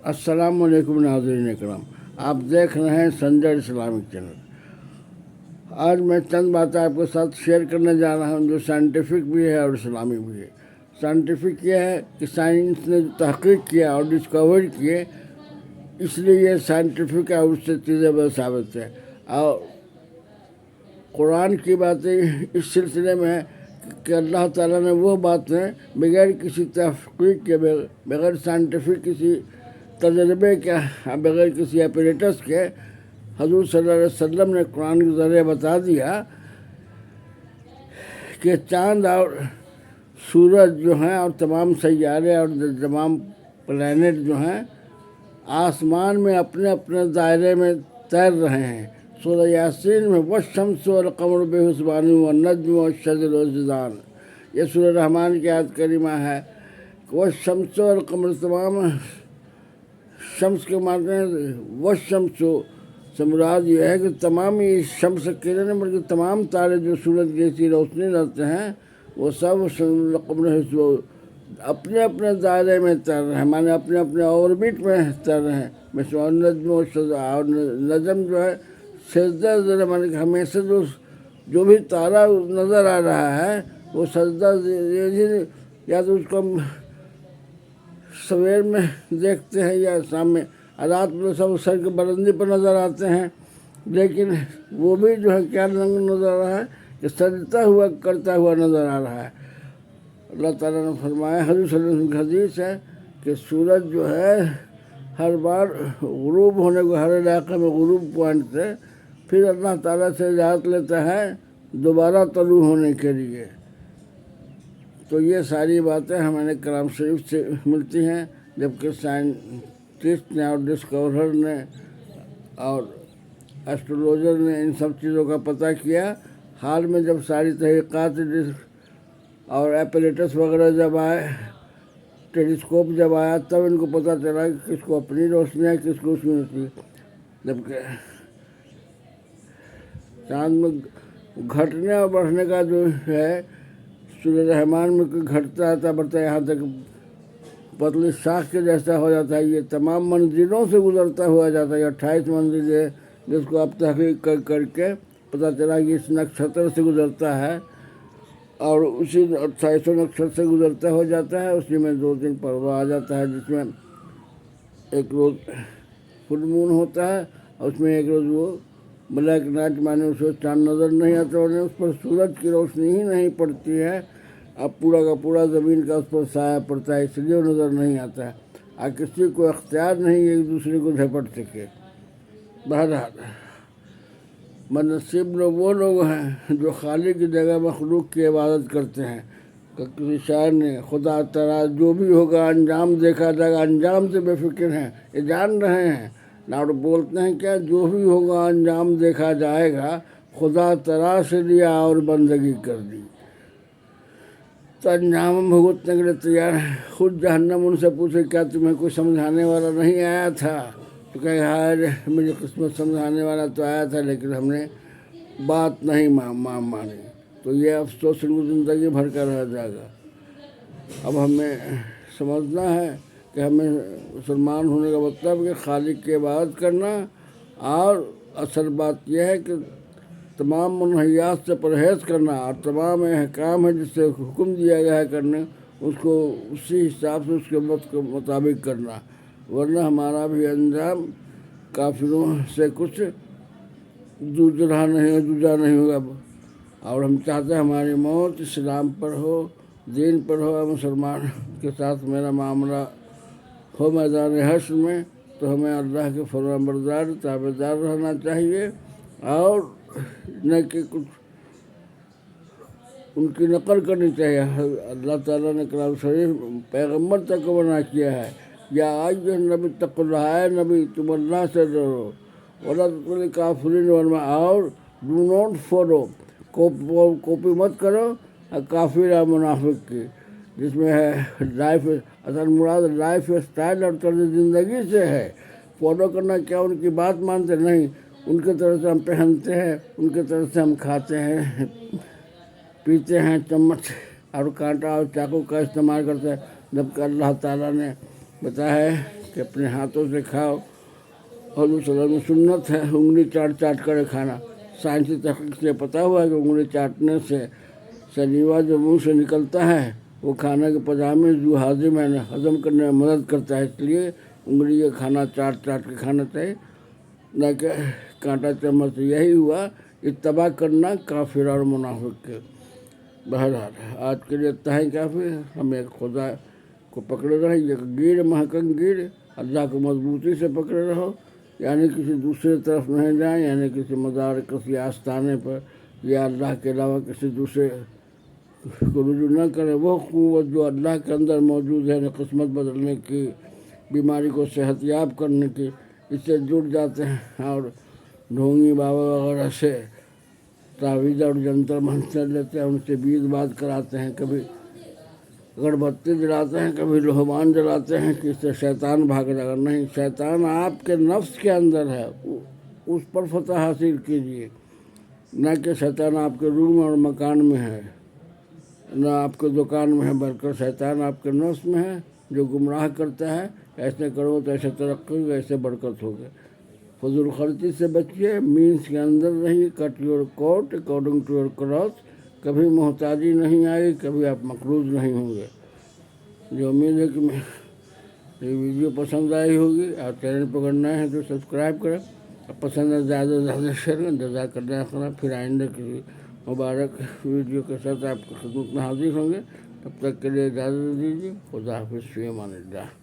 السلام علیکم ناظرین اکرام، آپ دیکھ رہے ہیں سنجر اسلامک چینل۔ آج میں چند باتیں آپ کے ساتھ شیئر کرنے جا رہا ہوں جو سائنٹیفک بھی ہے اور اسلامک بھی ہے۔ سائنٹیفک یہ ہے کہ سائنس نے تحقیق کیا اور ڈسکور کیے، اس لیے یہ سائنٹیفک ہے اور اس سے چیزیں بے ثابت ہے۔ اور قرآن کی باتیں اس سلسلے میں ہے کہ اللہ تعالیٰ نے وہ باتیں بغیر کسی تحقیق کے، بغیر سائنٹیفک کسی تجربے کے، بغیر کسی اپریٹس کے، حضور صلی اللہ علیہ وسلم نے قرآن کے ذریعے بتا دیا کہ چاند اور سورج جو ہیں اور تمام سیارے اور تمام پلانٹ جو ہیں آسمان میں اپنے اپنے دائرے میں تیر رہے ہیں۔ سورہ یاسین میں والشمس والقمر بحسبان والنجم والشجر یسجدان، یہ سورہ رحمان کی آیت کریمہ ہے۔ والشمس والقمر، تمام شمس کے معنی والشمس سے مراد یہ ہے کہ تمام یہ شمس کے نہیں بلکہ تمام تارے جو سورج جیسی روشنی رہتے ہیں وہ سب اپنے اپنے دائرے میں تیر رہے ہیں، مانے اپنے اپنے اوربٹ میں تیر رہے ہیں۔ نجم اور نجم جو ہے سجدہ، مانے کہ ہمیشہ جو بھی تارہ نظر آ رہا ہے وہ سجدہ، یا تو اس کو ہم سویر میں دیکھتے ہیں یا شام میں، رات میں سب سر کے بلندی پر نظر آتے ہیں، لیکن وہ بھی جو ہے کیا نظر آ رہا ہے کہ سجدہ ہوا کرتا ہوا نظر آ رہا ہے۔ اللہ تعالیٰ نے فرمایا، حضور صلی اللہ علیہ وسلم کی حدیث ہے کہ سورج جو ہے ہر بار غروب ہونے کو، ہر علاقے میں غروب پوائنٹ سے پھر اللہ تعالیٰ سے اجازت لیتا ہے دوبارہ طلوع ہونے کے لیے۔ تو یہ ساری باتیں ہمیں کلام شریف سے ملتی ہیں، جبکہ سائنٹسٹ نے اور ڈسکورر نے اور ایسٹرولوجر نے ان سب چیزوں کا پتہ کیا۔ حال میں جب ساری تحقیقات اور ایپریٹس وغیرہ جب آئے، ٹیلیسکوپ جب آیا، تب ان کو پتہ چلا کہ کس کو اپنی روشنی ہے، کس کو اس میں ہوتی ہے۔ جبکہ چاند میں گھٹنے اور بڑھنے کا جو ہے سورہ رحمان میں گھٹتا رہتا بڑھتا، یہاں تک پتلی شاخ کے جیسا ہو جاتا ہے۔ یہ تمام منزلوں سے گزرتا ہوا جاتا ہے۔ 28 منزل ہے جس کو اب تحقیق کر کے پتہ چلا کہ اس نکشتر سے گزرتا ہے، اور اسی 28 نکشتر سے گزرتا ہو جاتا ہے۔ اسی میں 2-3 پروا آ جاتا ہے، جس میں ایک روز فل مون ہوتا ہے اور اس میں ایک روز وہ بلیک نائٹ، مانے اس کو چاند نظر نہیں آتا، اور اس پر سورج کی روشنی ہی نہیں پڑتی ہے، اب پورا کا پورا زمین کا اس پر سایہ پڑتا ہے، اس لیے وہ نظر نہیں آتا ہے، اور کسی کو اختیار نہیں ایک دوسرے کو جھپٹ سکے۔ بہرحال منصب لوگ وہ لوگ ہیں جو خالق کی جگہ مخلوق کی عبادت کرتے ہیں۔ کسی شاعر نے خدا ترا جو بھی ہوگا انجام دیکھا جائے گا، انجام سے بے فکر ہیں، یہ جان رہے ہیں اور بولتے ہیں کیا، جو بھی ہوگا انجام دیکھا جائے گا، خدا ترا سے لیا اور بندگی کر دی، تو انجام بھگتنے کے لیے تیار ہے۔ خود جہنم ان سے پوچھے کیا تمہیں کوئی سمجھانے والا نہیں آیا تھا؟ تو کہ ہائے میری قسمت، سمجھانے والا تو آیا تھا لیکن ہم نے بات نہیں مانی، تو یہ افسوس ان کو زندگی بھر کا رہ جائے گا۔ اب ہمیں سمجھنا ہے کہ ہمیں مسلمان ہونے کا مطلب کہ خالق کی عبادت کرنا، اور اصل بات یہ ہے کہ تمام منہیات سے پرہیز کرنا، اور تمام احکام ہے جس سے حکم دیا گیا ہے کرنے، اس کو اسی حساب سے اس کے مطابق کرنا، ورنہ ہمارا بھی انجام کافروں سے کچھ جوجا نہیں ہوگا۔ اور ہم چاہتے ہیں ہماری موت اسلام پر ہو، دین پر ہو، مسلمان کے ساتھ میرا معاملہ ہو میدان حشر میں، تو ہمیں اللہ کے فرمانبردار تابعدار رہنا چاہیے، اور نہ کہ کچھ ان کی نقل کرنی چاہیے۔ اللہ تعالیٰ نے کلام شریف پیغمبر تک کو منع کیا ہے، یا ایھا النبی اتقوا اللہ، اے نبی تم اللہ سے ڈرو، ولا تطیعوا الکافرین اور ڈو ناٹ فالو، کاپی مت کرو کافر اور منافق کی، جس میں ہے لائف، اصل مراد لائف اسٹائل اور طرز زندگی سے ہے۔ فالو کرنا کیا، ان کی بات مانتے نہیں، ان کی طرح سے ہم پہنتے ہیں، ان کی طرح سے ہم کھاتے ہیں، پیتے ہیں، چمچ اور کانٹا اور چاقو کا استعمال کرتے ہیں، جبکہ اللہ تعالیٰ نے بتایا ہے کہ اپنے ہاتھوں سے کھاؤ. حضور صلی اللہ علیہ وسلم سنت ہے انگلی چاٹ چاٹ کر کھانا. سائنسی تحقیق سے پتہ ہوا ہے کہ انگلی چاٹنے سے سلیوا جو منہ سے نکلتا ہے وہ کھانے کے پجامے جو ہاضم ہے ہضم کرنے میں مدد کرتا ہے. اس لیے انگلی کا کھانا چاٹ چاٹ کے کھانا چاہیے، نہ کہ کانٹا چمچ. یہی ہوا اتباع کرنا کافر اور منافق کے. بہرحال آج کے لیے اتنا ہی کافی ہے. ہم ایک خدا کو پکڑے رہے، ایک گیر محکم گیر، اللہ کو مضبوطی سے پکڑے رہو، یعنی کسی دوسرے طرف نہیں جائیں، یعنی کسی مزار کسی آستانے پر یا اللہ کے علاوہ کسی دوسرے کو رجوع نہ کرے. وہ قوت جو اللہ کے اندر موجود ہے، قسمت بدلنے کی، بیماری کو صحت یاب کرنے کی، اس سے جڑ جاتے ہیں اور ڈھونگی بابا وغیرہ سے تعویذ اور جنتر منتر لیتے ہیں، ان سے بیج بات کراتے ہیں، کبھی اگر بتی جلاتے ہیں، کبھی لہبان جلاتے ہیں کہ اس سے شیطان بھاگ جائے گا. نہیں، شیطان آپ کے نفس کے اندر ہے، اس پر فتح حاصل کیجیے، نہ کہ شیطان آپ کے روم اور مکان میں ہے، نہ آپ کے دکان میں ہے، بلکہ شیطان آپ کے نفس میں ہے جو گمراہ کرتا ہے. ایسے کرو تو ایسے ترقی ہوگی، ایسے برکت ہوگی. فضول خرچی سے بچیے، مینس کے اندر رہیے. Cut your coat according to your cloth. کبھی محتاجی نہیں آئی، کبھی آپ مقروض نہیں ہوں گے. جو امید ہے کہ یہ ویڈیو پسند آئی ہوگی. آپ چینل پر اگر نئے ہیں تو سبسکرائب کریں، پسند ہے زیادہ سے زیادہ شیئر کریں. جزاک اللہ خیر. پھر آئندہ کسی مبارک ویڈیو کے ساتھ آپ کی خدمت میں حاضر ہوں گے. تب تک کے لیے اجازت دیجیے. خدا حافظ. فی امان اللہ.